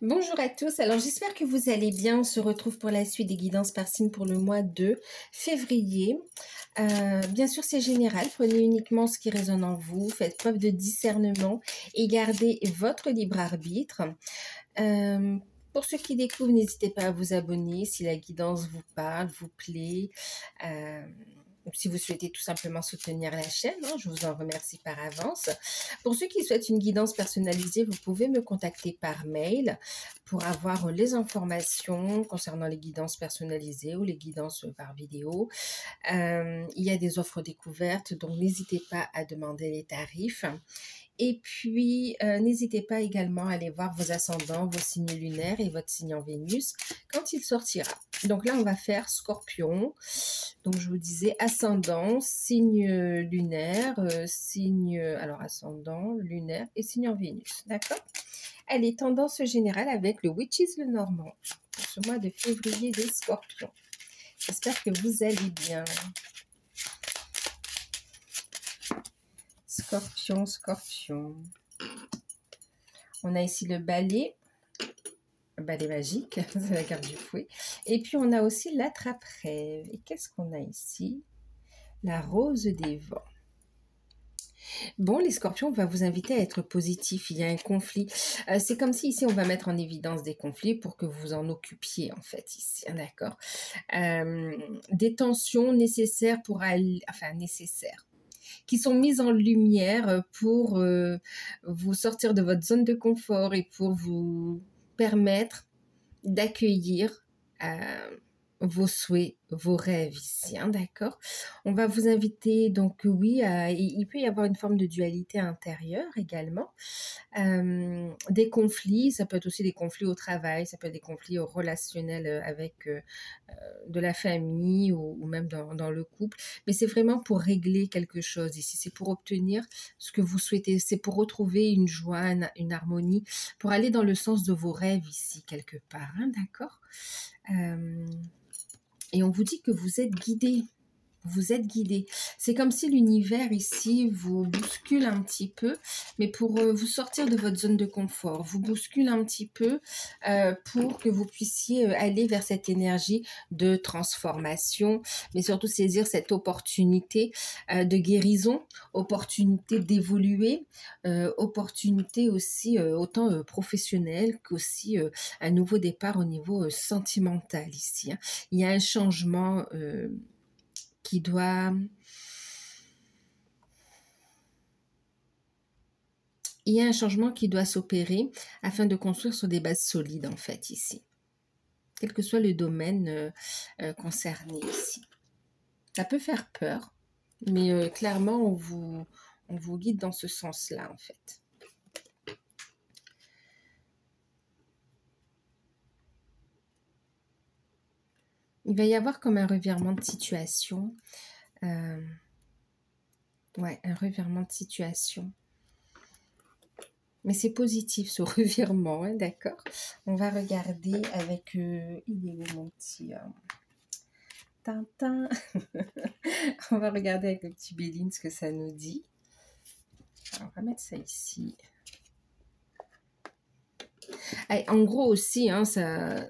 Bonjour à tous, alors j'espère que vous allez bien. On se retrouve pour la suite des guidances par signe pour le mois de février. Bien sûr c'est général, prenez uniquement ce qui résonne en vous, faites preuve de discernement et gardez votre libre arbitre. Pour ceux qui découvrent, n'hésitez pas à vous abonner si la guidance vous parle, vous plaît. Ou si vous souhaitez tout simplement soutenir la chaîne, je vous en remercie par avance. Pour ceux qui souhaitent une guidance personnalisée, vous pouvez me contacter par mail pour avoir les informations concernant les guidances personnalisées ou les guidances par vidéo. Il y a des offres découvertes, donc n'hésitez pas à demander les tarifs. Et puis, n'hésitez pas également à aller voir vos ascendants, vos signes lunaires et votre signe en Vénus quand il sortira. Donc là, on va faire Scorpion. Donc, je vous disais ascendant, signe lunaire, alors ascendant, lunaire et signe en Vénus. D'accord? Allez, tendance générale avec le Witches le Normand pour ce mois de février des Scorpions. J'espère que vous allez bien. Scorpion, Scorpion. On a ici le balai magique, c'est la carte du fouet. Et puis on a aussi l'attrape-rêve. Et qu'est-ce qu'on a ici? La rose des vents. Bon, les scorpions, on va vous inviter à être positif. Il y a un conflit. C'est comme si ici, on va mettre en évidence des conflits pour que vous en occupiez, en fait, ici. D'accord? Des tensions nécessaires pour aller... Enfin, nécessaires. Qui sont mises en lumière pour vous sortir de votre zone de confort et pour vous permettre d'accueillir vos souhaits, vos rêves ici, d'accord? On va vous inviter, donc oui, il peut y avoir une forme de dualité intérieure également. Des conflits, ça peut être aussi des conflits au travail, ça peut être des conflits relationnels avec de la famille ou même dans le couple. Mais c'est vraiment pour régler quelque chose ici, c'est pour obtenir ce que vous souhaitez, c'est pour retrouver une joie, une harmonie, pour aller dans le sens de vos rêves ici, quelque part, d'accord? Et on vous dit que vous êtes guidé. Vous êtes guidé. C'est comme si l'univers ici vous bouscule un petit peu, mais pour vous sortir de votre zone de confort, vous bouscule un petit peu pour que vous puissiez aller vers cette énergie de transformation, mais surtout saisir cette opportunité de guérison, opportunité d'évoluer, opportunité aussi autant professionnelle qu'aussi un nouveau départ au niveau sentimental ici. Il y a un changement qui doit... Il y a un changement qui doit s'opérer afin de construire sur des bases solides, en fait, ici. Quel que soit le domaine concerné ici. Ça peut faire peur, mais clairement, on vous guide dans ce sens-là, en fait. Il va y avoir comme un revirement de situation. Ouais, un revirement de situation. Mais c'est positif ce revirement, hein, d'accord? On va regarder avec... il est où mon petit... Tintin. On va regarder avec le petit Béline ce que ça nous dit. Alors, on va mettre ça ici. Allez, en gros aussi, hein, ça...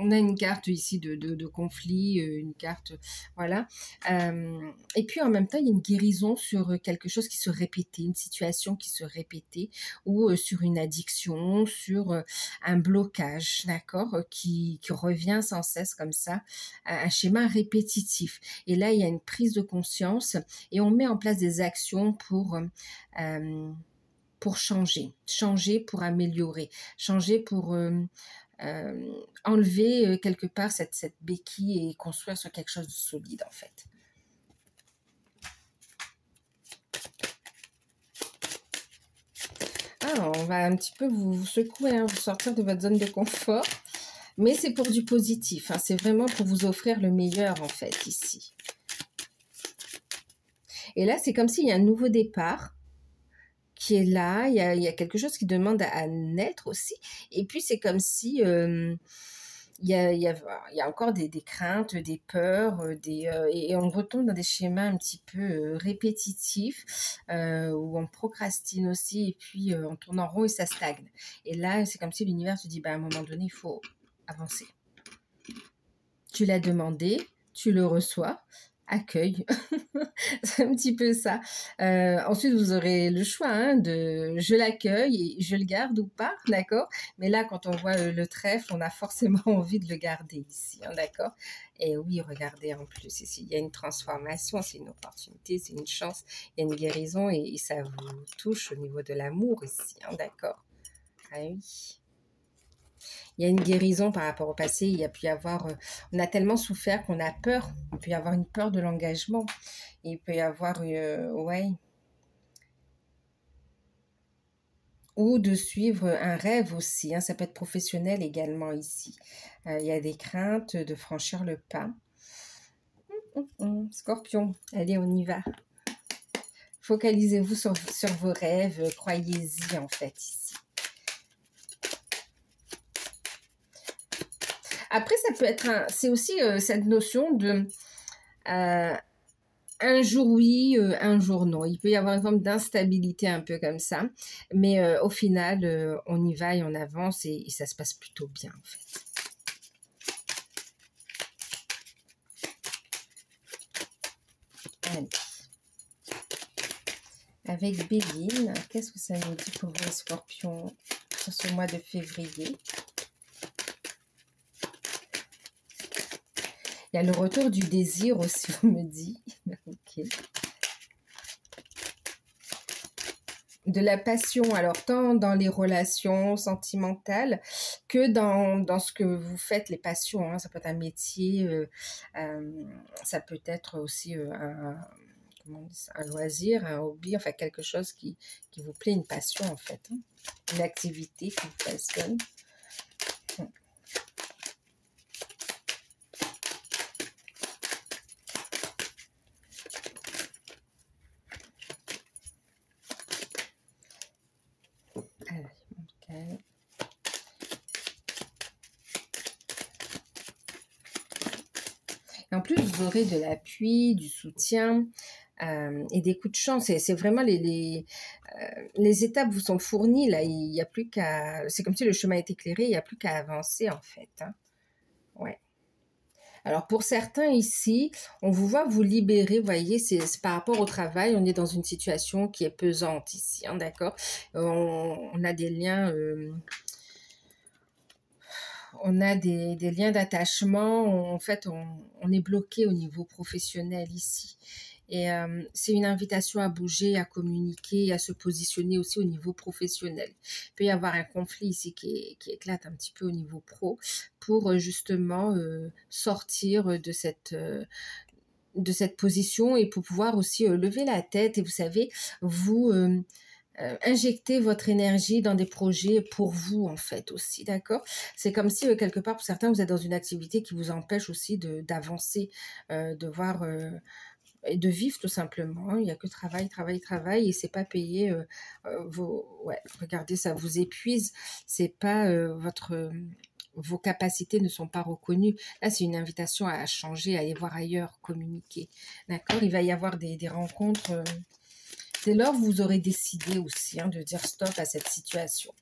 On a une carte ici de conflit, une carte, voilà. Et puis en même temps, il y a une guérison sur quelque chose qui se répétait, une situation qui se répétait, ou sur une addiction, sur un blocage, d'accord, qui revient sans cesse comme ça, un schéma répétitif. Et là, il y a une prise de conscience et on met en place des actions pour changer pour améliorer, changer pour... enlever quelque part cette béquille et construire sur quelque chose de solide en fait. Alors, on va un petit peu vous secouer, hein, vous sortir de votre zone de confort, mais c'est pour du positif, hein, c'est vraiment pour vous offrir le meilleur en fait ici. Et là, c'est comme s'il y a un nouveau départ qui est là, il y a quelque chose qui demande à naître aussi, et puis c'est comme si... il y a encore des craintes, des peurs, et on retombe dans des schémas un petit peu répétitifs, où on procrastine aussi, et puis on tourne en rond et ça stagne. Et là, c'est comme si l'univers te dit, bah, à un moment donné, il faut avancer. Tu l'as demandé, tu le reçois, accueille. C'est un petit peu ça. Ensuite, vous aurez le choix hein, de je l'accueille et je le garde ou pas, d'accord? Mais là, quand on voit le trèfle, on a forcément envie de le garder ici, hein, d'accord? Et oui, regardez en plus ici, il y a une transformation, c'est une opportunité, c'est une chance, il y a une guérison et ça vous touche au niveau de l'amour ici, hein, d'accord? Ah oui. Il y a une guérison par rapport au passé. Il y a pu y avoir, on a tellement souffert qu'on a peur. Il peut y avoir une peur de l'engagement. Il peut y avoir, ouais, ou de suivre un rêve aussi. Hein. Ça peut être professionnel également ici. Il y a des craintes de franchir le pas. Scorpion, allez, on y va. Focalisez-vous sur vos rêves. Croyez-y en fait ici. Après, ça peut être c'est aussi cette notion de un jour oui, un jour non. Il peut y avoir une forme d'instabilité un peu comme ça. Mais au final, on y va et on avance et ça se passe plutôt bien en fait. Allez. Avec Béline, qu'est-ce que ça nous dit pour vous, Scorpions, sur ce mois de février? Il y a le retour du désir aussi, on me dit. Ok. De la passion, alors tant dans les relations sentimentales que dans ce que vous faites, les passions. Hein. Ça peut être un métier, ça peut être aussi un loisir, un hobby, enfin quelque chose qui vous plaît, une passion en fait. Hein. Une activité qui vous passionne. Okay. En plus, vous aurez de l'appui, du soutien et des coups de chance. C'est vraiment les étapes vous sont fournies. Là, il n'y a plus qu'à... C'est comme si le chemin est éclairé, il n'y a plus qu'à avancer en fait. Hein. Ouais. Alors pour certains ici, on vous voit vous libérer, vous voyez, c'est par rapport au travail, on est dans une situation qui est pesante ici, hein, d'accord? On a des liens... on a des liens d'attachement, en fait, on est bloqué au niveau professionnel ici. Et c'est une invitation à bouger, à communiquer, à se positionner aussi au niveau professionnel. Il peut y avoir un conflit ici qui éclate un petit peu au niveau pro pour justement sortir de cette position et pour pouvoir aussi lever la tête et vous savez, vous... injecter votre énergie dans des projets pour vous en fait aussi, d'accord? C'est comme si quelque part pour certains vous êtes dans une activité qui vous empêche aussi d'avancer, de voir et de vivre tout simplement. Il n'y a que travail, travail, travail et c'est pas payé ouais, regardez, ça vous épuise, c'est pas vos capacités ne sont pas reconnues. Là, c'est une invitation à changer, à aller voir ailleurs, communiquer. D'accord? Il va y avoir des rencontres. Dès lors, vous aurez décidé aussi hein, de dire stop à cette situation.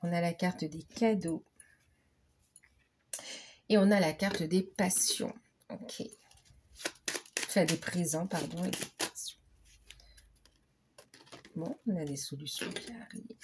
On a la carte des cadeaux. Et on a la carte des passions. Ok. Enfin, des présents, pardon, et des passions. Bon, on a des solutions qui arrivent.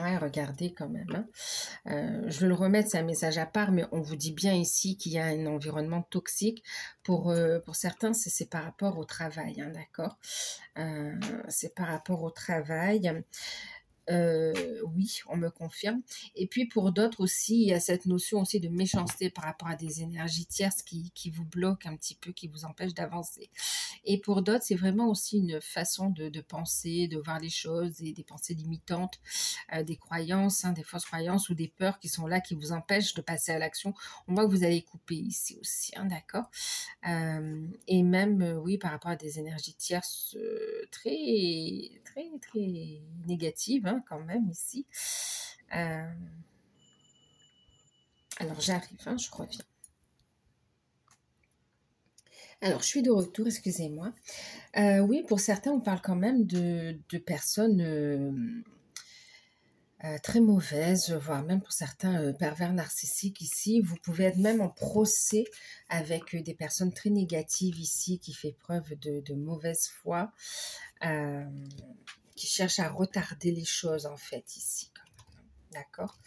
Ouais, regardez quand même. Hein. Je vais le remettre, c'est un message à part, mais on vous dit bien ici qu'il y a un environnement toxique. Pour certains, c'est par rapport au travail, hein, d'accord? C'est par rapport au travail. oui, on me confirme. Et puis pour d'autres aussi, il y a cette notion aussi de méchanceté par rapport à des énergies tierces qui vous bloquent un petit peu, qui vous empêchent d'avancer. Et pour d'autres, c'est vraiment aussi une façon de penser, de voir les choses, et des pensées limitantes, des croyances, hein, des fausses croyances ou des peurs qui sont là, qui vous empêchent de passer à l'action. On voit que vous allez couper ici aussi, hein, d'accord. Et même, oui, par rapport à des énergies tierces très, très, très négatives, hein, quand même, ici. Alors, j'arrive, hein, je reviens. Alors, je suis de retour, excusez-moi. Oui, pour certains, on parle quand même de personnes très mauvaises, voire même pour certains pervers narcissiques ici. Vous pouvez être même en procès avec des personnes très négatives ici, qui fait preuve de mauvaise foi, qui cherchent à retarder les choses en fait ici. D'accord.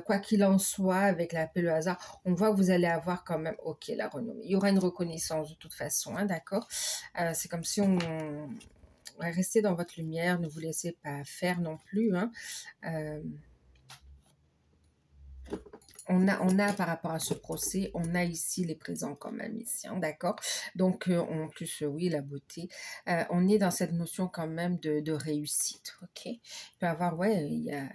Quoi qu'il en soit, avec la paix, le hasard, on voit que vous allez avoir quand même, ok, la renommée. Il y aura une reconnaissance de toute façon, hein, d'accord. C'est comme si on ouais, restez dans votre lumière, ne vous laissez pas faire non plus. Hein. On a par rapport à ce procès, on a ici les présents quand même ici, hein, d'accord. Donc en plus oui, la beauté, on est dans cette notion quand même de réussite, ok. Il peut y avoir, ouais, il y a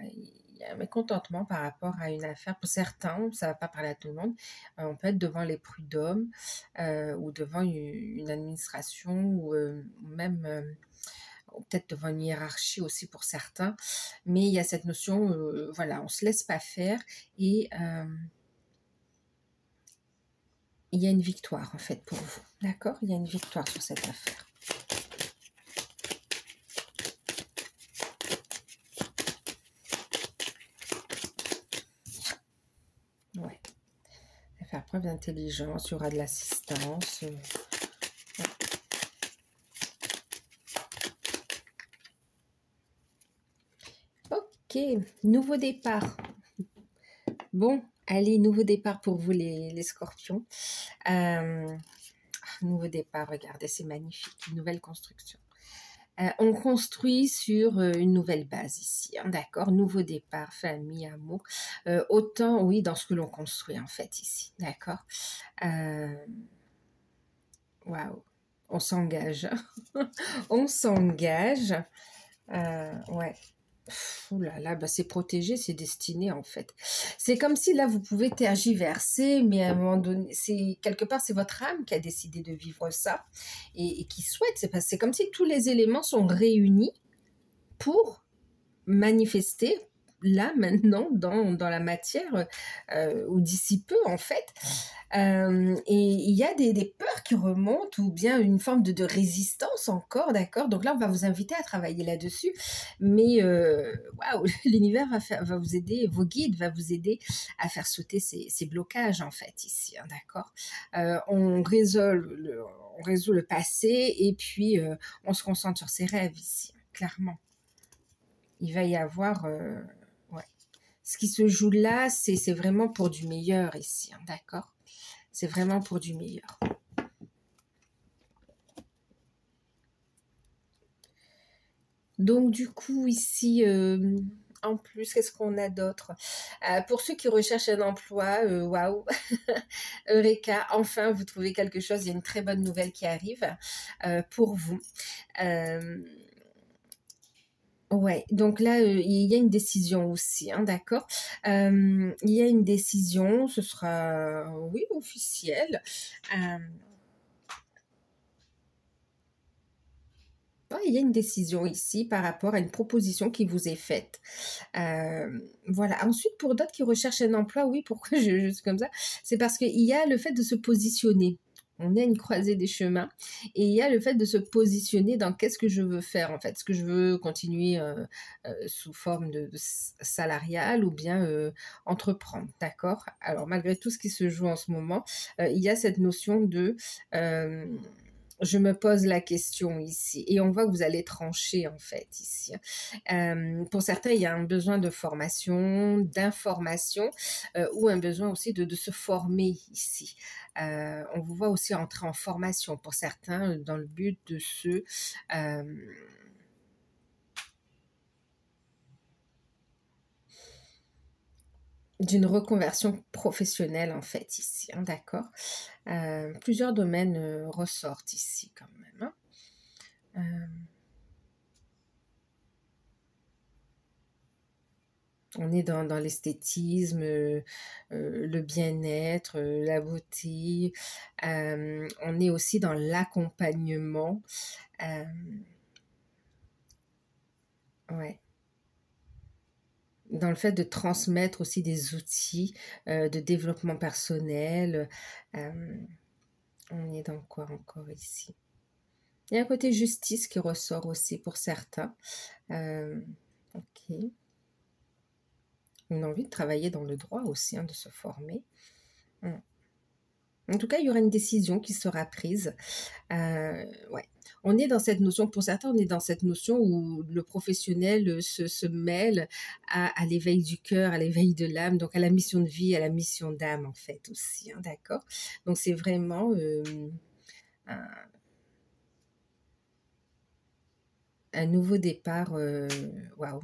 un mécontentement par rapport à une affaire. Pour certains, ça ne va pas parler à tout le monde. On peut être devant les prud'hommes ou devant une administration ou même peut-être devant une hiérarchie aussi pour certains, mais il y a cette notion, voilà, on ne se laisse pas faire et il y a une victoire en fait pour vous, d'accord. Il y a une victoire sur cette affaire. Ouais, faire preuve d'intelligence, il y aura de l'assistance. Ouais. Ok, nouveau départ. Bon, allez, nouveau départ pour vous les scorpions. Nouveau départ, regardez, c'est magnifique, une nouvelle construction. On construit sur une nouvelle base ici, hein, d'accord. Nouveau départ, famille, amour. Autant, oui, dans ce que l'on construit en fait ici, d'accord. Waouh, on s'engage. On s'engage. Ouais. Ouh là là, bah c'est protégé, c'est destiné en fait. C'est comme si là vous pouvez tergiverser, mais à un moment donné, c'est quelque part c'est votre âme qui a décidé de vivre ça et qui souhaite. C'est comme si tous les éléments sont réunis pour manifester là maintenant dans la matière ou d'ici peu en fait. Et il y a des peurs qui remontent ou bien une forme de résistance encore, d'accord. Donc là on va vous inviter à travailler là-dessus, mais waouh, l'univers va vous aider, vos guides va vous aider à faire sauter ces blocages en fait ici, hein, d'accord. On résout le passé et puis on se concentre sur ses rêves ici, clairement. Il va y avoir ouais. Ce qui se joue là, c'est vraiment pour du meilleur ici, hein, d'accord. C'est vraiment pour du meilleur. Donc du coup ici, en plus, qu'est-ce qu'on a d'autre? Pour ceux qui recherchent un emploi, waouh, Eureka, enfin vous trouvez quelque chose, il y a une très bonne nouvelle qui arrive pour vous. Ouais, donc là, il y a une décision aussi, hein, d'accord. Il y a une décision, ce sera, oui, officiel. Ouais, il y a une décision ici par rapport à une proposition qui vous est faite. Voilà. Ensuite, pour d'autres qui recherchent un emploi, oui, pourquoi je suis comme ça? C'est parce qu'il y a le fait de se positionner. On est à une croisée des chemins et il y a le fait de se positionner dans qu'est-ce que je veux faire en fait. Est-ce que je veux continuer sous forme de salariale ou bien entreprendre, d'accord? Alors malgré tout ce qui se joue en ce moment, il y a cette notion de je me pose la question ici et on voit que vous allez trancher en fait ici. Pour certains, il y a un besoin de formation, d'information ou un besoin aussi de se former ici. On vous voit aussi entrer en formation pour certains dans le but de se d'une reconversion professionnelle en fait ici, hein, d'accord. Plusieurs domaines ressortent ici quand même, hein. Euh, on est dans l'esthétisme, le bien-être, la beauté. On est aussi dans l'accompagnement. Euh, ouais. Dans le fait de transmettre aussi des outils de développement personnel. Euh, on est dans quoi encore ici? Il y a un côté justice qui ressort aussi pour certains. Euh, ok. On a envie de travailler dans le droit aussi, hein, de se former. Mm. En tout cas, il y aura une décision qui sera prise. Ouais. On est dans cette notion, pour certains, on est dans cette notion où le professionnel se mêle à l'éveil du cœur, à l'éveil de l'âme, donc à la mission de vie, à la mission d'âme en fait aussi, hein, d'accord? Donc c'est vraiment un, un nouveau départ, waouh,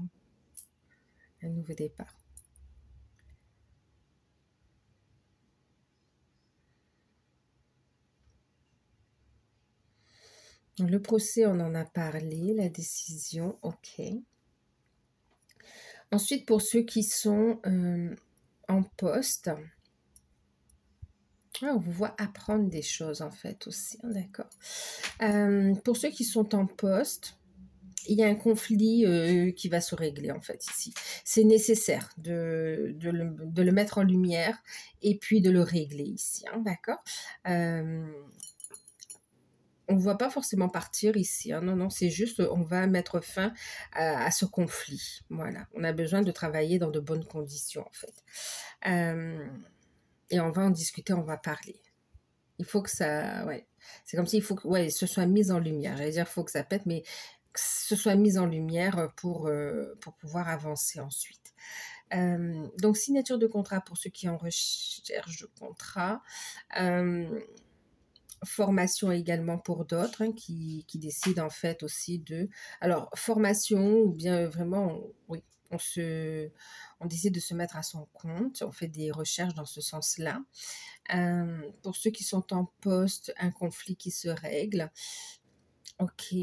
un nouveau départ. Donc, le procès, on en a parlé, la décision, ok. Ensuite, pour ceux qui sont en poste, on vous voit apprendre des choses en fait aussi, hein, d'accord. Pour ceux qui sont en poste, il y a un conflit qui va se régler en fait ici. C'est nécessaire de le mettre en lumière et puis de le régler ici, hein, d'accord. On ne voit pas forcément partir ici, hein, non, non, c'est juste on va mettre fin à ce conflit. Voilà, on a besoin de travailler dans de bonnes conditions en fait. Et on va en discuter, on va parler. Il faut que ça, ouais, c'est comme s'il faut que, ouais, ce soit mis en lumière. J'allais dire, il faut que ça pète, mais que ce soit mis en lumière pour pouvoir avancer ensuite. Donc, signature de contrat pour ceux qui en recherche de contrat. Formation également pour d'autres, hein, qui décident en fait aussi de... Alors, formation ou bien vraiment, oui, on décide de se mettre à son compte, on fait des recherches dans ce sens-là. Pour ceux qui sont en poste, un conflit qui se règle. Ok.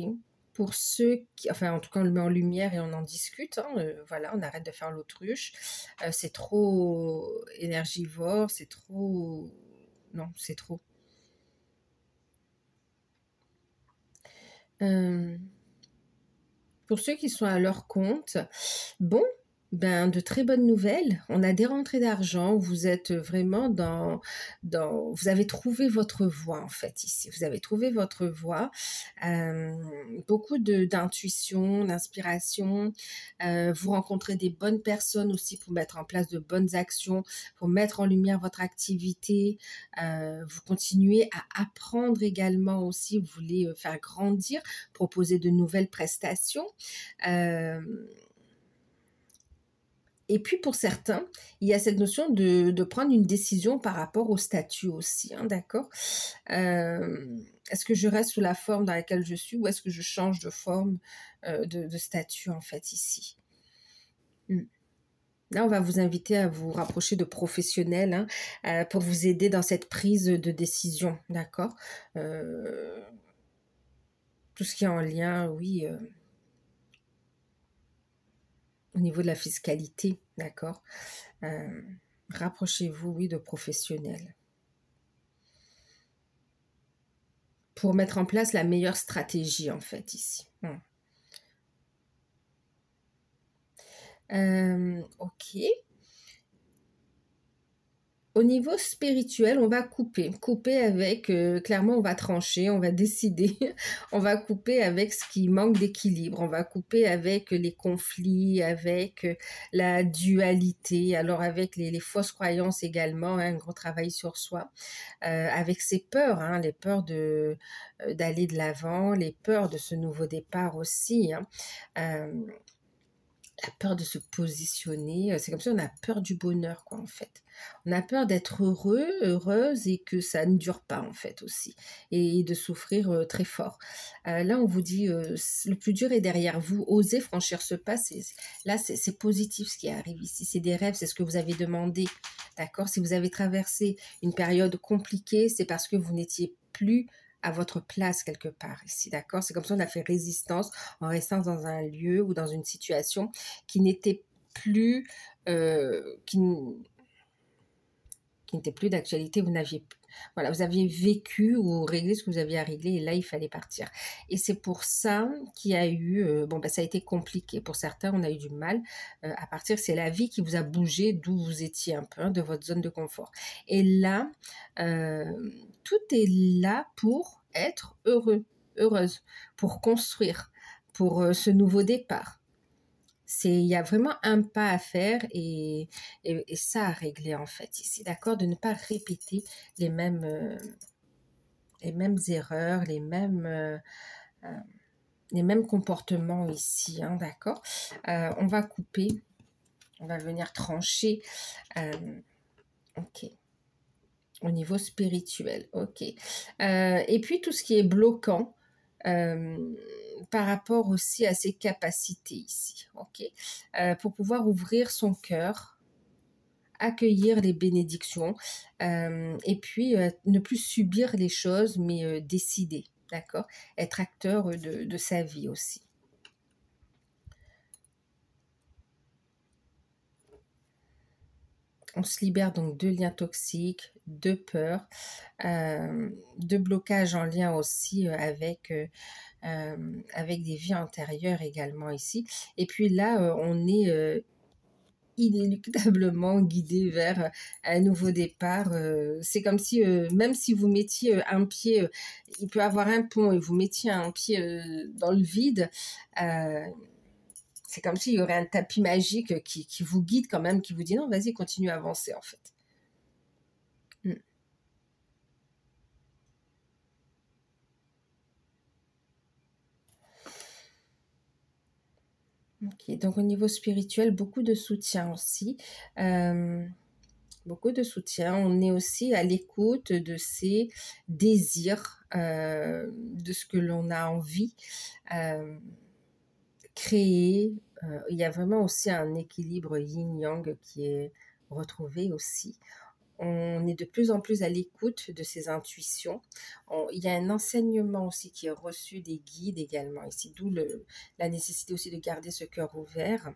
Pour ceux qui, enfin en tout cas on le met en lumière et on en discute, hein, voilà, on arrête de faire l'autruche. C'est trop énergivore, c'est trop... Non, c'est trop. Euh, pour ceux qui sont à leur compte, bon, ben, de très bonnes nouvelles. On a des rentrées d'argent. Vous êtes vraiment vous avez trouvé votre voie en fait ici. Vous avez trouvé votre voie. Euh, beaucoup d'intuition, d'inspiration. Vous rencontrez des bonnes personnes aussi pour mettre en place de bonnes actions, pour mettre en lumière votre activité. Vous continuez à apprendre également aussi. Vous voulez faire grandir, proposer de nouvelles prestations. Et puis pour certains, il y a cette notion de prendre une décision par rapport au statut aussi, hein, d'accord. Est-ce que je reste sous la forme dans laquelle je suis ou est-ce que je change de forme de statut en fait ici. Là, on va vous inviter à vous rapprocher de professionnels, hein, pour vous aider dans cette prise de décision, d'accord. Tout ce qui est en lien, oui, au niveau de la fiscalité, d'accord. Rapprochez-vous, oui, de professionnels pour mettre en place la meilleure stratégie, en fait, ici. Ok. Au niveau spirituel, on va couper avec, clairement, on va trancher, on va décider, on va couper avec ce qui manque d'équilibre, on va couper avec les conflits, avec la dualité, alors avec les fausses croyances également, hein, un gros travail sur soi, avec ses peurs, hein, les peurs d'aller de l'avant, les peurs de ce nouveau départ aussi, hein. la peur de se positionner, c'est comme si on a peur du bonheur, quoi, en fait. On a peur d'être heureux, heureuse et que ça ne dure pas, en fait, aussi. Et de souffrir très fort. Là, on vous dit, le plus dur est derrière vous. Osez franchir ce pas. Là, c'est positif ce qui arrive ici. C'est des rêves, c'est ce que vous avez demandé. D'accord? Si vous avez traversé une période compliquée, c'est parce que vous n'étiez plus à votre place quelque part ici, d'accord? C'est comme si on a fait résistance en restant dans un lieu ou dans une situation qui n'était plus, qui n'était plus d'actualité. Vous n'aviez, voilà, vous aviez vécu ou réglé ce que vous aviez à régler et là, il fallait partir. Et c'est pour ça qu'il y a eu, bon, ben, ça a été compliqué. Pour certains, on a eu du mal à partir. C'est la vie qui vous a bougé d'où vous étiez un peu, hein, de votre zone de confort. Et là, tout est là pour être heureux, heureuse, pour construire, pour ce nouveau départ. Il y a vraiment un pas à faire et ça à régler en fait ici, d'accord? De ne pas répéter les mêmes, erreurs, les mêmes comportements ici, hein, d'accord? On va couper, on va venir trancher, ok, au niveau spirituel, ok. Et puis tout ce qui est bloquant, par rapport aussi à ses capacités ici, ok, pour pouvoir ouvrir son cœur, accueillir les bénédictions, et puis ne plus subir les choses, mais décider, d'accord, être acteur de sa vie aussi. On se libère donc de liens toxiques, de peur, de blocages en lien aussi avec des vies antérieures également ici. Et puis là, on est inéluctablement guidé vers un nouveau départ. C'est comme si, même si vous mettiez un pied, il peut avoir un pont et vous mettiez un pied dans le vide, c'est comme s'il y aurait un tapis magique qui vous guide quand même, qui vous dit non, vas-y, continue à avancer en fait. Ok, donc au niveau spirituel, beaucoup de soutien aussi. Beaucoup de soutien. On est aussi à l'écoute de ses désirs, de ce que l'on a envie créer. Il y a vraiment aussi un équilibre yin-yang qui est retrouvé aussi. On est de plus en plus à l'écoute de ses intuitions. Il y a un enseignement aussi qui est reçu des guides également ici, d'où la nécessité aussi de garder ce cœur ouvert.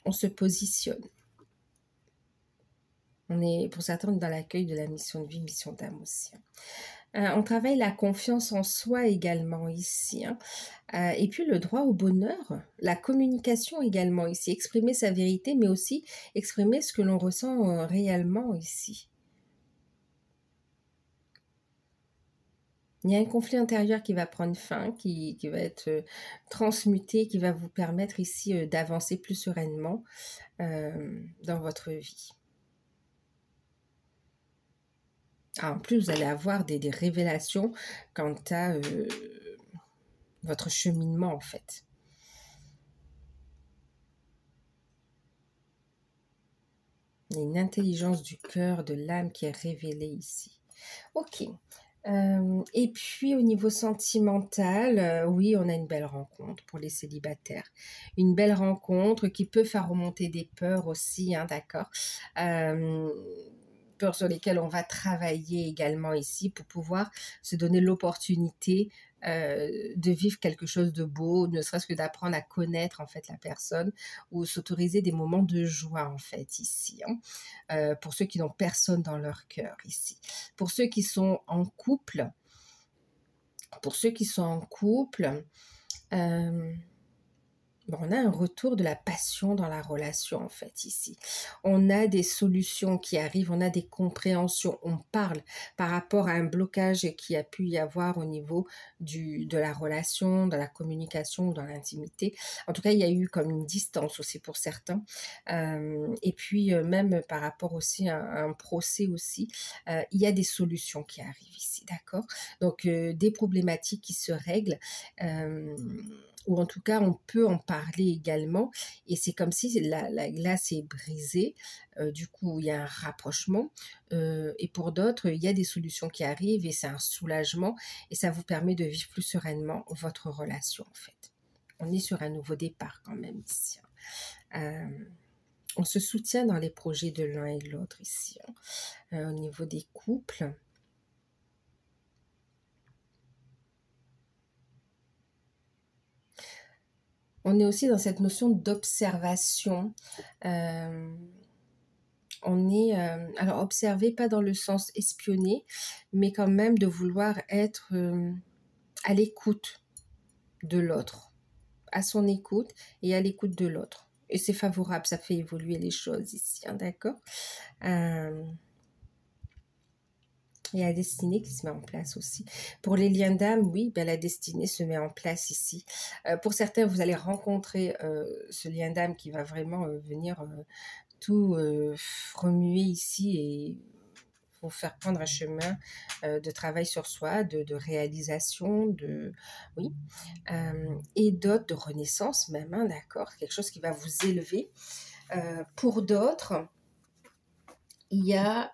On se positionne. On est, pour certains, dans l'accueil de la mission de vie, mission d'âme aussi. On travaille la confiance en soi également ici. Et puis le droit au bonheur, la communication également ici. Exprimer sa vérité, mais aussi exprimer ce que l'on ressent réellement ici. Il y a un conflit intérieur qui va prendre fin, qui va être transmuté, qui va vous permettre ici d'avancer plus sereinement dans votre vie. En plus, vous allez avoir des révélations quant à votre cheminement, en fait. Il y a une intelligence du cœur, de l'âme qui est révélée ici. Ok. Et puis, au niveau sentimental, oui, on a une belle rencontre pour les célibataires. Une belle rencontre qui peut faire remonter des peurs aussi, hein, d'accord, peurs sur lesquelles on va travailler également ici pour pouvoir se donner l'opportunité de vivre quelque chose de beau, ne serait-ce que d'apprendre à connaître en fait la personne ou s'autoriser des moments de joie en fait ici, hein, pour ceux qui n'ont personne dans leur cœur ici. Pour ceux qui sont en couple, on a un retour de la passion dans la relation en fait ici. On a des solutions qui arrivent, on a des compréhensions, on parle par rapport à un blocage qui a pu y avoir au niveau de la relation, de la communication, dans l'intimité. En tout cas, il y a eu comme une distance aussi pour certains. Et puis même par rapport aussi à un procès aussi, il y a des solutions qui arrivent ici, d'accord? Donc des problématiques qui se règlent, ou en tout cas on peut en parler parler également. Et c'est comme si la glace est brisée. Du coup, il y a un rapprochement. Et pour d'autres, il y a des solutions qui arrivent et c'est un soulagement. Et ça vous permet de vivre plus sereinement votre relation, en fait. On est sur un nouveau départ quand même ici. On se soutient dans les projets de l'un et de l'autre ici. Au niveau des couples. On est aussi dans cette notion d'observation. On est, alors observer, pas dans le sens espionner, mais quand même de vouloir être à l'écoute de l'autre, à son écoute et à l'écoute de l'autre. Et c'est favorable, ça fait évoluer les choses ici, hein, d'accord. Il y a la destinée qui se met en place aussi. Pour les liens d'âme, oui, ben la destinée se met en place ici. Pour certains, vous allez rencontrer ce lien d'âme qui va vraiment venir tout remuer ici et vous faire prendre un chemin de travail sur soi, de réalisation, oui, et d'autres de renaissance même, hein, d'accord, quelque chose qui va vous élever. Pour d'autres, il y a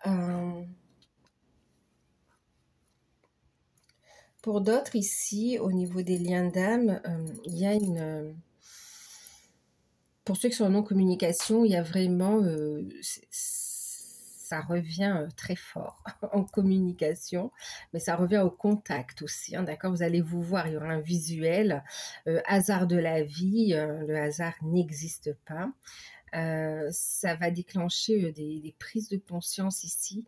pour d'autres ici, au niveau des liens d'âme, il y a une... pour ceux qui sont en non-communication, il y a vraiment... ça revient très fort en communication, mais ça revient au contact aussi, hein, d'accord. Vous allez vous voir, il y aura un visuel, hasard de la vie, le hasard n'existe pas. Ça va déclencher des prises de conscience ici.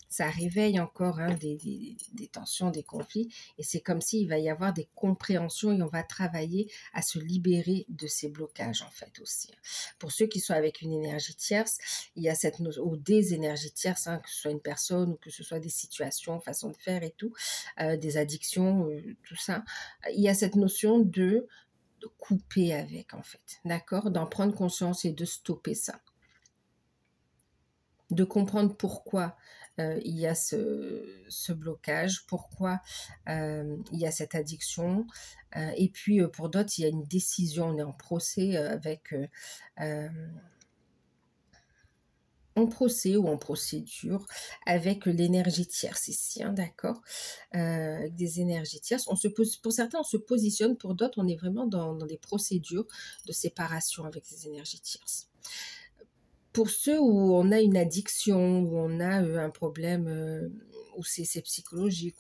Ça réveille encore hein, des tensions, des conflits, et c'est comme s'il va y avoir des compréhensions et on va travailler à se libérer de ces blocages en fait aussi. Pour ceux qui sont avec une énergie tierce, il y a cette notion, ou des énergies tierces, hein, que ce soit une personne ou que ce soit des situations, façon de faire et tout, des addictions, tout ça, il y a cette notion de couper avec en fait, d'accord, d'en prendre conscience et de stopper ça, de comprendre pourquoi il y a ce blocage, pourquoi il y a cette addiction. Et puis pour d'autres, il y a une décision, on est en procès en procès ou en procédure avec l'énergie tierce ici, hein, d'accord, avec des énergies tierces. Pour certains, on se positionne, pour d'autres, on est vraiment dans des procédures de séparation avec les énergies tierces. Pour ceux où on a une addiction, où on a un problème, où c'est psychologique,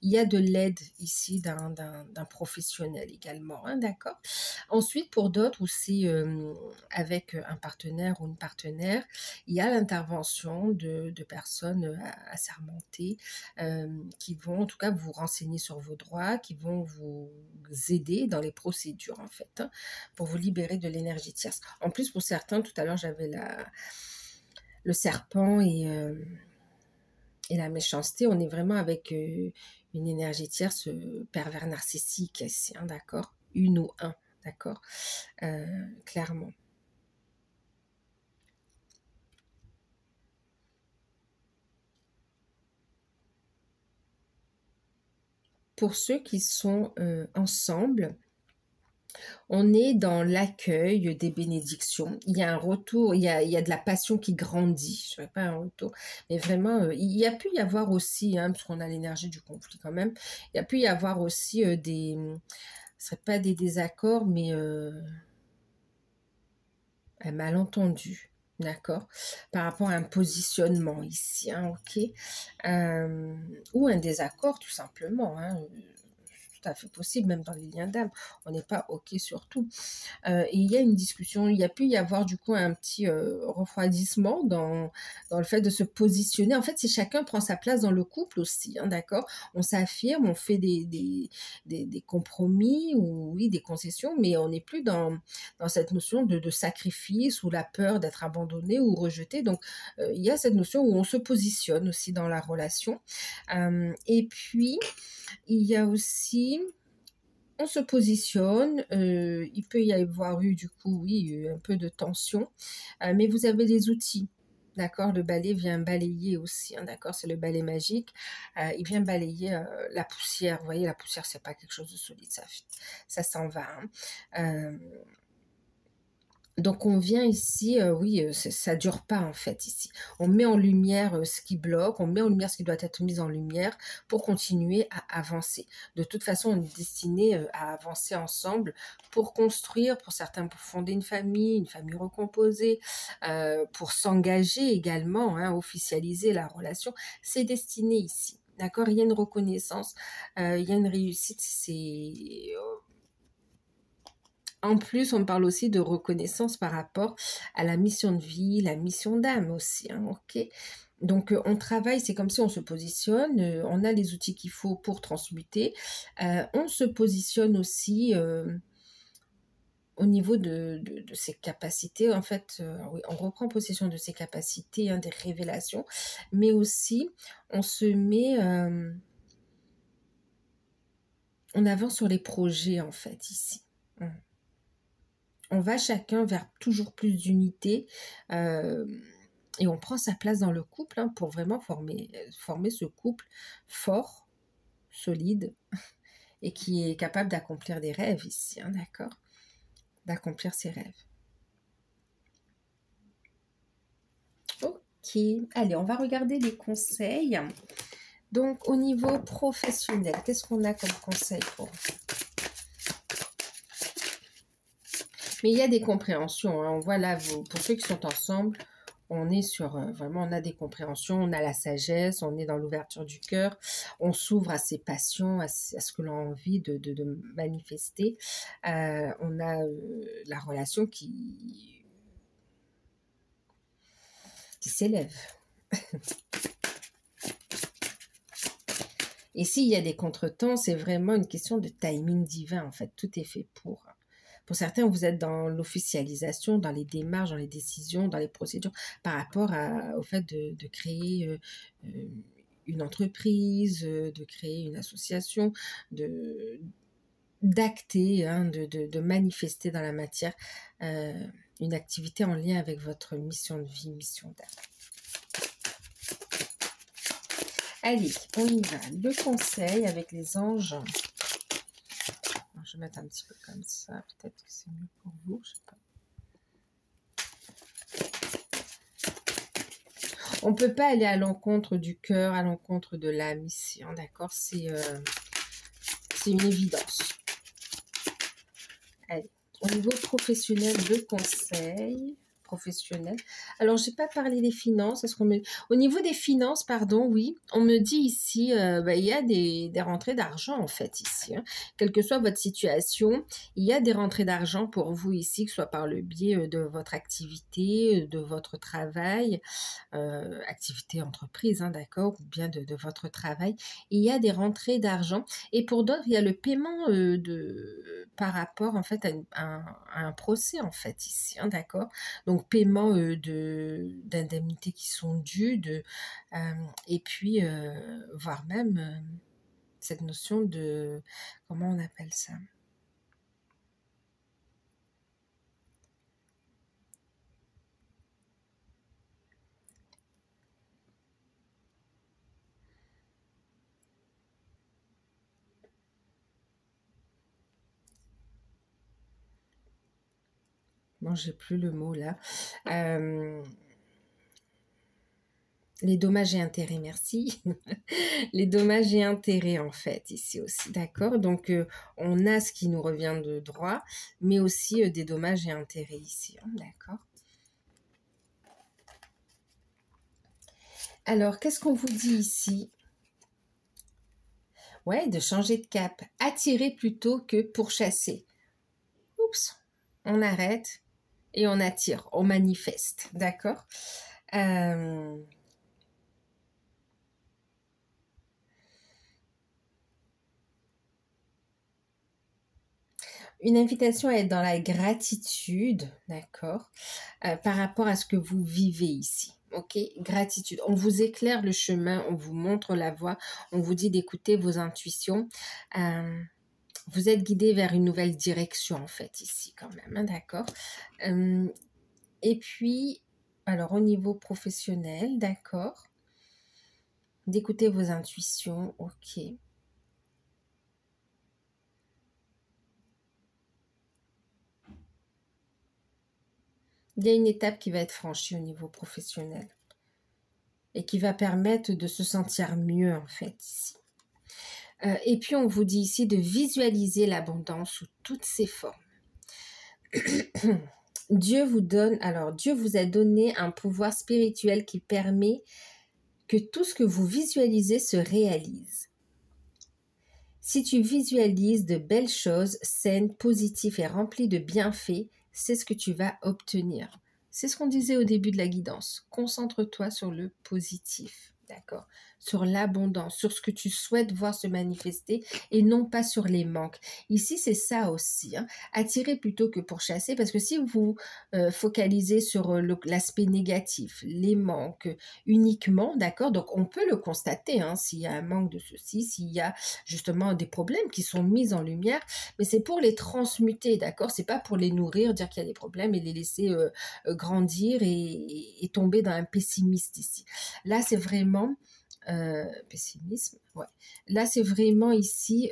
il y a de l'aide ici d'un professionnel également, hein, d'accord. Ensuite, pour d'autres où c'est avec un partenaire ou une partenaire, il y a l'intervention de personnes assermentées qui vont en tout cas vous renseigner sur vos droits, qui vont vous aider dans les procédures en fait, hein, pour vous libérer de l'énergie tierce. En plus, pour certains, tout à l'heure, j'avais le serpent et la méchanceté. On est vraiment avec une énergie tierce, pervers narcissique, hein, d'accord, une ou un, d'accord, clairement. Pour ceux qui sont ensemble, on est dans l'accueil des bénédictions. Il y a un retour, il y a de la passion qui grandit. Je ne dirais pas un retour, mais vraiment, il y a pu y avoir aussi, hein, parce qu'on a l'énergie du conflit quand même, il y a pu y avoir aussi ce ne serait pas des désaccords, mais un malentendu. D'accord, par rapport à un positionnement ici, hein, ok, ou un désaccord tout simplement, hein, tout à fait possible, même dans les liens d'âme, on n'est pas ok sur tout. Et il y a une discussion, il y a pu y avoir du coup un petit refroidissement dans le fait de se positionner. En fait, si chacun prend sa place dans le couple aussi, hein, d'accord, on s'affirme, on fait des compromis ou oui, des concessions, mais on n'est plus dans cette notion de sacrifice ou la peur d'être abandonné ou rejeté. Donc, il y a cette notion où on se positionne aussi dans la relation. Et puis, il y a aussi... On se positionne, il peut y avoir eu du coup, oui, un peu de tension, mais vous avez des outils, D'accord, le balai vient balayer aussi, hein, d'accord, c'est le balai magique. Il vient balayer la poussière. Vous voyez, la poussière, c'est pas quelque chose de solide, ça s'en va. Hein. Donc on vient ici, oui, ça dure pas en fait ici. On met en lumière ce qui bloque, on met en lumière ce qui doit être mis en lumière pour continuer à avancer. De toute façon, on est destiné à avancer ensemble pour construire, pour certains pour fonder une famille recomposée, pour s'engager également, hein, officialiser la relation. C'est destiné ici. D'accord, il y a une reconnaissance, il y a une réussite, c'est... En plus, on parle aussi de reconnaissance par rapport à la mission de vie, la mission d'âme aussi, hein, ok. Donc, on travaille, c'est comme si on se positionne, on a les outils qu'il faut pour transmuter. On se positionne aussi au niveau de ses capacités. En fait, oui, on reprend possession de ses capacités, hein, des révélations, mais aussi, on se met en avant sur les projets, en fait, ici. On va chacun vers toujours plus d'unité et on prend sa place dans le couple, hein, pour vraiment former ce couple fort, solide et qui est capable d'accomplir des rêves ici, hein, d'accord? D'accomplir ses rêves. Ok, allez, on va regarder les conseils. Donc, au niveau professionnel, qu'est-ce qu'on a comme conseil pour vous? Mais il y a des compréhensions, hein. Voilà, pour ceux qui sont ensemble, on est sur, vraiment, on a des compréhensions, on a la sagesse, on est dans l'ouverture du cœur, on s'ouvre à ses passions, à ce que l'on a envie de manifester. On a la relation qui s'élève. Et s'il y a des contretemps, c'est vraiment une question de timing divin, en fait. Tout est fait pour. Pour certains, vous êtes dans l'officialisation, dans les démarches, dans les décisions, dans les procédures, par rapport au fait de créer une entreprise, de créer une association, d'acter, hein, de manifester dans la matière une activité en lien avec votre mission de vie, mission d'âme. Allez, on y va. Le conseil avec les anges. Je vais mettre un petit peu comme ça. Peut-être que c'est mieux pour vous. Je sais pas. On ne peut pas aller à l'encontre du cœur, à l'encontre de l'âme ici. Hein, d'accord, c'est une évidence. Allez, au niveau professionnel, le conseil professionnel. Alors, j'ai pas parlé des finances. Au niveau des finances, pardon, oui, on me dit ici, il y a des rentrées d'argent en fait ici. Hein. Quelle que soit votre situation, il y a des rentrées d'argent pour vous ici, que ce soit par le biais de votre activité, de votre travail, activité entreprise, hein, d'accord, ou bien de votre travail. Il y a des rentrées d'argent. Et pour d'autres, il y a le paiement par rapport en fait à un procès en fait ici, hein, d'accord. Donc, paiement d'indemnités qui sont dues, et puis, voire même cette notion de, comment on appelle ça? Bon, j'ai plus le mot là. Les dommages et intérêts, merci. Les dommages et intérêts, en fait, ici aussi, d'accord. Donc, on a ce qui nous revient de droit, mais aussi des dommages et intérêts ici, hein, d'accord. Alors, qu'est-ce qu'on vous dit ici? Ouais, de changer de cap. Attirer plutôt que pourchasser. Oups, on arrête et on attire, on manifeste, d'accord. Une invitation à être dans la gratitude, d'accord, par rapport à ce que vous vivez ici. Ok, gratitude. On vous éclaire le chemin, on vous montre la voie, on vous dit d'écouter vos intuitions. Vous êtes guidé vers une nouvelle direction en fait ici quand même, hein, d'accord. Et puis Alors, au niveau professionnel, d'accord. D'écouter vos intuitions, ok. Il y a une étape qui va être franchie au niveau professionnel et qui va permettre de se sentir mieux, en fait, ici. Et puis, on vous dit ici de visualiser l'abondance sous toutes ses formes. Dieu vous a donné un pouvoir spirituel qui permet que tout ce que vous visualisez se réalise. Si tu visualises de belles choses, saines, positives et remplies de bienfaits, c'est ce que tu vas obtenir. C'est ce qu'on disait au début de la guidance. Concentre-toi sur le positif, d'accord? Sur l'abondance, sur ce que tu souhaites voir se manifester et non pas sur les manques. Ici, c'est ça aussi. Attirer plutôt que pour chasser, parce que si vous focalisez sur l'aspect négatif, les manques uniquement, d'accord? Donc, on peut le constater, s'il y a un manque de ceci, s'il y a justement des problèmes qui sont mis en lumière, mais c'est pour les transmuter, d'accord? C'est pas pour les nourrir, dire qu'il y a des problèmes et les laisser grandir et tomber dans un pessimiste ici. Là, c'est vraiment pessimisme, ouais. Là, c'est vraiment ici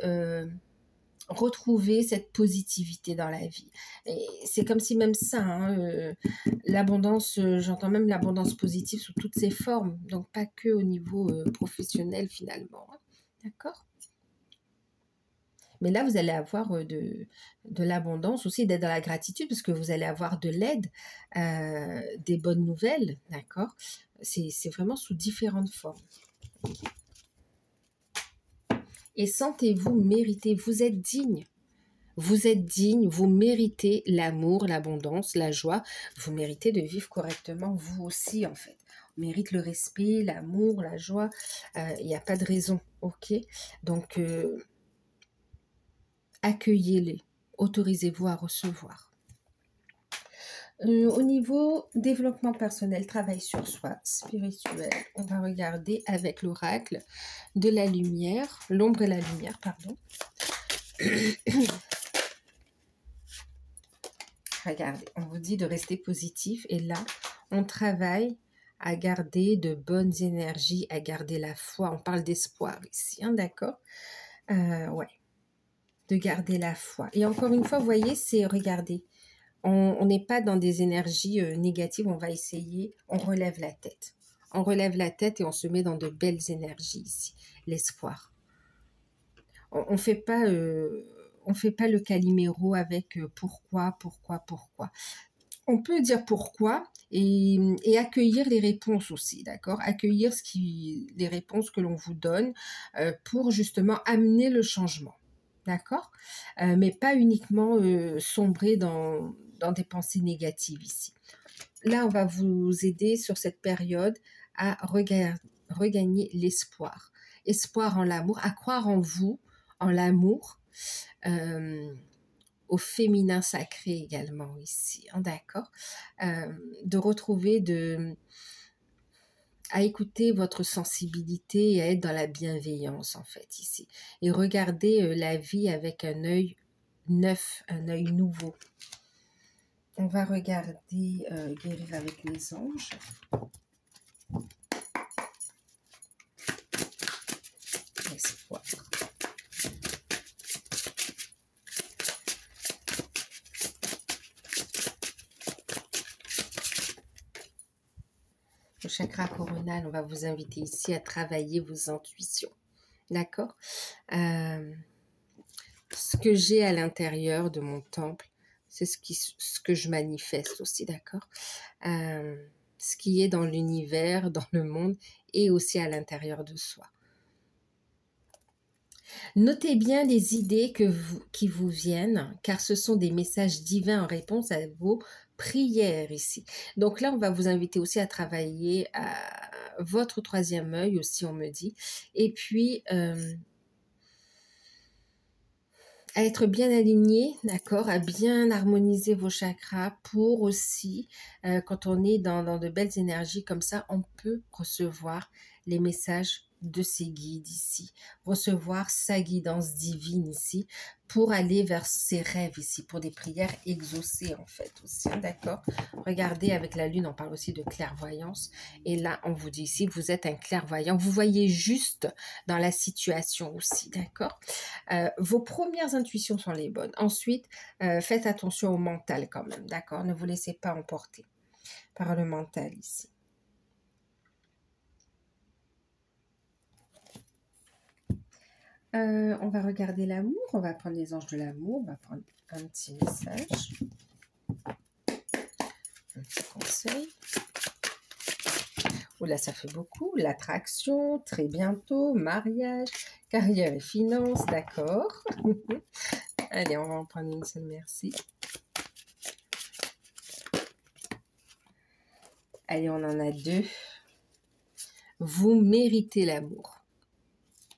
retrouver cette positivité dans la vie. Et c'est comme si même ça, l'abondance, j'entends même l'abondance positive sous toutes ses formes, donc pas que au niveau professionnel finalement, d'accord? Mais là, vous allez avoir de l'abondance aussi, d'être dans la gratitude, parce que vous allez avoir de l'aide, des bonnes nouvelles, d'accord? C'est vraiment sous différentes formes. Et sentez-vous mériter, vous êtes digne. Vous êtes digne, vous méritez l'amour, l'abondance, la joie. Vous méritez de vivre correctement, vous aussi, en fait. On mérite le respect, l'amour, la joie. Il n'y a pas de raison, ok? Donc, accueillez-les, autorisez-vous à recevoir. Au niveau développement personnel, travail sur soi, spirituel, on va regarder avec l'oracle de la lumière, l'ombre et la lumière, pardon. Regardez, on vous dit de rester positif et là, on travaille à garder de bonnes énergies, à garder la foi. On parle d'espoir ici, d'accord? Ouais, de garder la foi. Et encore une fois, vous voyez, c'est, regardez, on n'est pas dans des énergies négatives, on va essayer, on relève la tête. On relève la tête et on se met dans de belles énergies ici, l'espoir. On ne fait pas le caliméro avec pourquoi. On peut dire pourquoi et accueillir les réponses aussi, d'accord? Accueillir les réponses que l'on vous donne pour justement amener le changement, d'accord? Mais pas uniquement sombrer dans des pensées négatives ici. Là, on va vous aider sur cette période à regagner l'espoir. Espoir en l'amour, à croire en vous, en l'amour, au féminin sacré également ici, d'accord? De retrouver, à écouter votre sensibilité et à être dans la bienveillance en fait ici. Et regarder la vie avec un œil neuf, un œil nouveau. On va regarder guérir avec les anges. Espoir. Le chakra coronal, on va vous inviter ici à travailler vos intuitions. D'accord? Ce que j'ai à l'intérieur de mon temple, c'est ce que je manifeste aussi, d'accord? Ce qui est dans l'univers, dans le monde et aussi à l'intérieur de soi. Notez bien les idées qui vous viennent, car ce sont des messages divins en réponse à vos prières ici. Donc là, on va vous inviter aussi à travailler à votre troisième œil aussi, on me dit. Et puis, à être bien aligné, d'accord, à bien harmoniser vos chakras pour aussi, quand on est dans de belles énergies comme ça, on peut recevoir les messages de ses guides ici, recevoir sa guidance divine ici, pour aller vers ses rêves ici, pour des prières exaucées en fait aussi, hein, d'accord? Regardez, avec la lune, on parle aussi de clairvoyance, et là, on vous dit ici, vous êtes un clairvoyant, vous voyez juste dans la situation aussi, d'accord? Vos premières intuitions sont les bonnes. Ensuite, faites attention au mental quand même, d'accord? Ne vous laissez pas emporter par le mental ici. On va regarder l'amour, on va prendre les anges de l'amour, on va prendre un petit message, un petit conseil. Oula, ça fait beaucoup. L'attraction, très bientôt, mariage, carrière et finances, d'accord. Allez, on va en prendre une seule, merci. Allez, on en a deux. Vous méritez l'amour.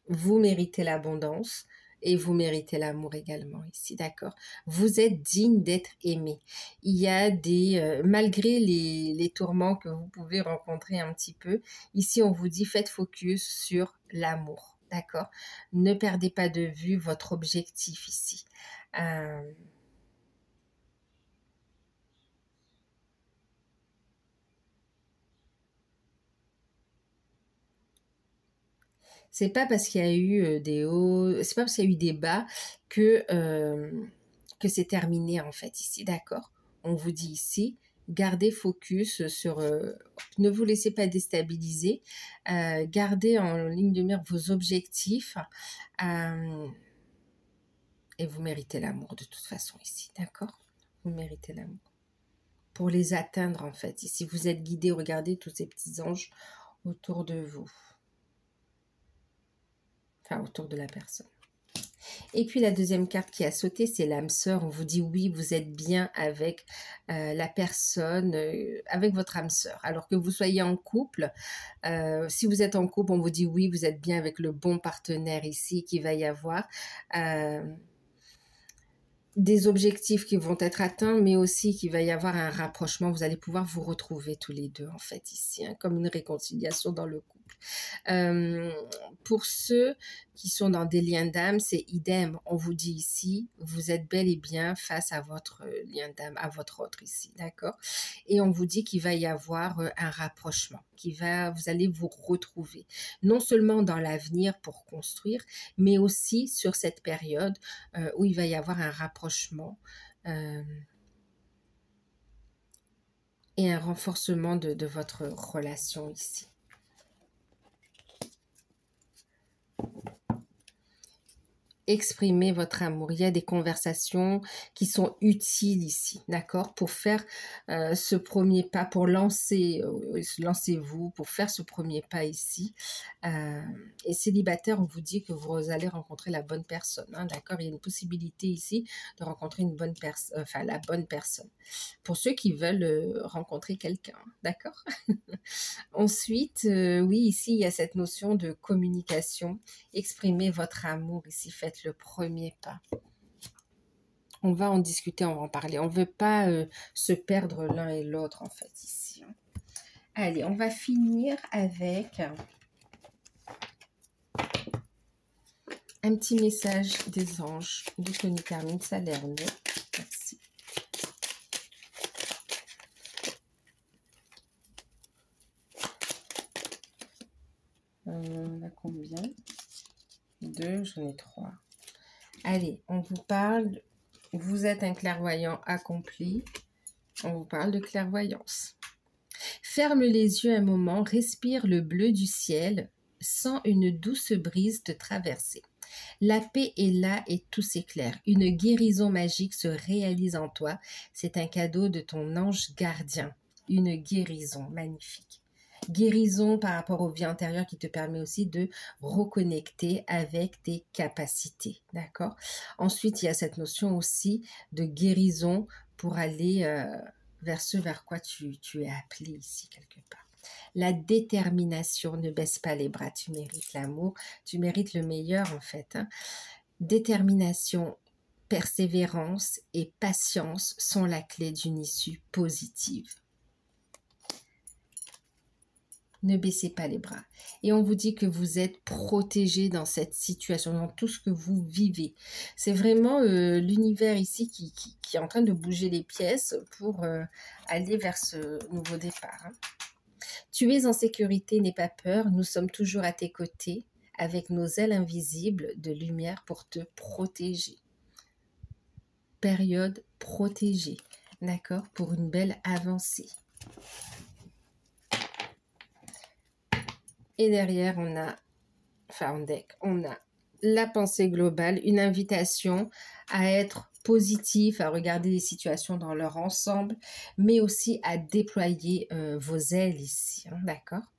Vous méritez l'abondance et vous méritez l'amour également ici, d'accord? Vous êtes digne d'être aimé. Il y a des... malgré les tourments que vous pouvez rencontrer un petit peu, ici on vous dit faites focus sur l'amour, d'accord? Ne perdez pas de vue votre objectif ici. C'est pas parce qu'il y a eu des hauts, c'est pas parce qu'il y a eu des bas que c'est terminé en fait ici, d'accord? On vous dit ici, gardez focus sur, ne vous laissez pas déstabiliser, gardez en ligne de mire vos objectifs et vous méritez l'amour de toute façon ici, d'accord? Vous méritez l'amour. Pour les atteindre en fait, ici vous êtes guidé, regardez tous ces petits anges autour de vous. Enfin, autour de la personne. Et puis la deuxième carte qui a sauté, c'est l'âme sœur. On vous dit oui, vous êtes bien avec la personne, avec votre âme sœur. Alors que vous soyez en couple, si vous êtes en couple, on vous dit oui, vous êtes bien avec le bon partenaire ici, qu'il va y avoir des objectifs qui vont être atteints, mais aussi qu'il va y avoir un rapprochement. Vous allez pouvoir vous retrouver tous les deux, en fait, ici, hein, comme une réconciliation dans le couple. Pour ceux qui sont dans des liens d'âme, c'est idem. On vous dit ici, vous êtes bel et bien face à votre lien d'âme, à votre autre ici, d'accord? Et on vous dit qu'il va y avoir un rapprochement, vous allez vous retrouver, non seulement dans l'avenir pour construire, mais aussi sur cette période où il va y avoir un rapprochement et un renforcement de votre relation ici. Exprimer votre amour. Il y a des conversations qui sont utiles ici, d'accord? Pour faire ce premier pas, pour lancez-vous, pour faire ce premier pas ici. Et célibataire, on vous dit que vous allez rencontrer la bonne personne, hein, d'accord? Il y a une possibilité ici de rencontrer une bonne personne, enfin la bonne personne. Pour ceux qui veulent rencontrer quelqu'un, d'accord? Ensuite, oui, ici, il y a cette notion de communication. Exprimez votre amour ici, faites le premier pas. On va en discuter, on va en parler. On ne veut pas se perdre l'un et l'autre, en fait, ici. Allez, on va finir avec un petit message des anges de Tony Carmine Salerno. Merci. On a combien? 2, j'en ai 3. Allez, on vous parle, vous êtes un clairvoyant accompli, on vous parle de clairvoyance. Ferme les yeux un moment, respire le bleu du ciel, sens une douce brise te traverser. La paix est là et tout s'éclaire. Une guérison magique se réalise en toi. C'est un cadeau de ton ange gardien. Une guérison magnifique. Guérison par rapport aux vies antérieures qui te permet aussi de reconnecter avec tes capacités, d'accord? Ensuite, il y a cette notion aussi de guérison pour aller vers ce vers quoi tu es appelé ici quelque part. La détermination, ne baisse pas les bras, tu mérites l'amour, tu mérites le meilleur en fait, hein. Détermination, persévérance et patience sont la clé d'une issue positive. Ne baissez pas les bras. Et on vous dit que vous êtes protégé dans cette situation, dans tout ce que vous vivez. C'est vraiment l'univers ici qui est en train de bouger les pièces pour aller vers ce nouveau départ. Hein. Tu es en sécurité, n'aie pas peur. Nous sommes toujours à tes côtés avec nos ailes invisibles de lumière pour te protéger. Période protégée, d'accord, pour une belle avancée. Et derrière, on a, enfin en deck, on a la pensée globale, une invitation à être positif, à regarder les situations dans leur ensemble, mais aussi à déployer vos ailes ici, hein, d'accord?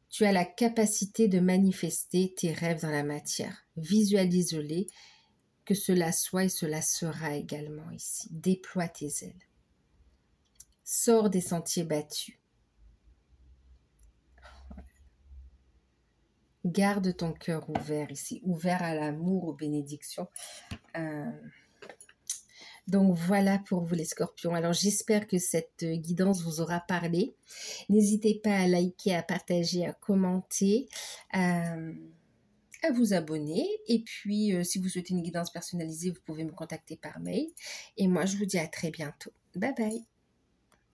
Tu as la capacité de manifester tes rêves dans la matière. Visualise-les, que cela soit et cela sera également ici. Déploie tes ailes. Sors des sentiers battus. Garde ton cœur ouvert ici, ouvert à l'amour, aux bénédictions. Donc voilà pour vous les scorpions. Alors j'espère que cette guidance vous aura parlé. N'hésitez pas à liker, à partager, à commenter, à vous abonner. Et puis si vous souhaitez une guidance personnalisée, vous pouvez me contacter par mail. Et moi je vous dis à très bientôt. Bye bye.